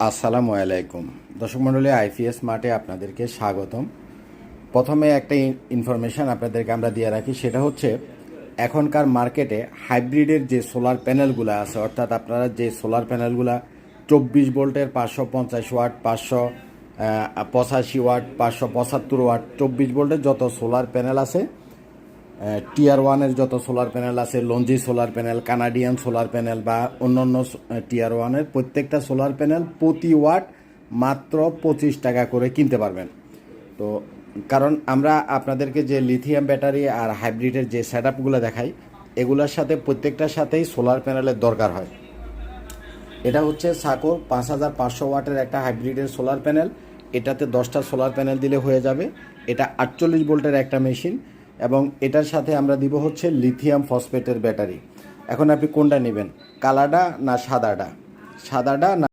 আসসালামু আলাইকুম দর্শক মণ্ডলী, আইপিএস মার্টে আপনাদেরকে স্বাগতম। প্রথমে একটা ইনফরমেশান আপনাদেরকে আমরা দিয়ে রাখি, সেটা হচ্ছে এখনকার মার্কেটে হাইব্রিডের যে সোলার প্যানেলগুলো আছে, অর্থাৎ আপনারা যে সোলার প্যানেলগুলো 24 ভোল্টের 550 ওয়াট, 585 ওয়াট, 575 ওয়াট, 24 ভোল্টের যত সোলার প্যানেল আছে, টিয়ার ওয়ানের যত সোলার প্যানেল আছে, লঞ্জি solar panel, Canadian solar panel বা অন্যান্য টিয়ার ওয়ানের প্রত্যেকটা সোলার প্যানেল প্রতি ওয়াট মাত্র 25 টাকা করে কিনতে পারবেন। তো কারণ আমরা আপনাদেরকে যে লিথিয়াম ব্যাটারি আর হাইব্রিডের যে সেট আপগুলো দেখাই, এগুলোর সাথে প্রত্যেকটার সাথেই সোলার প্যানেলের দরকার হয়। এটা হচ্ছে সাকোর 5500 ওয়াটের একটা হাইব্রিডের সোলার প্যানেল। এটাতে 10টা সোলার প্যানেল দিলে হয়ে যাবে। এটা 48 ভোল্টের একটা মেশিন এবং এটার সাথে আমরা দিব হচ্ছে লিথিয়াম ফসফেটের ব্যাটারি। এখন আপনি কোনটা নেবেন, কালারটা না সাদাটা? সাদাটা না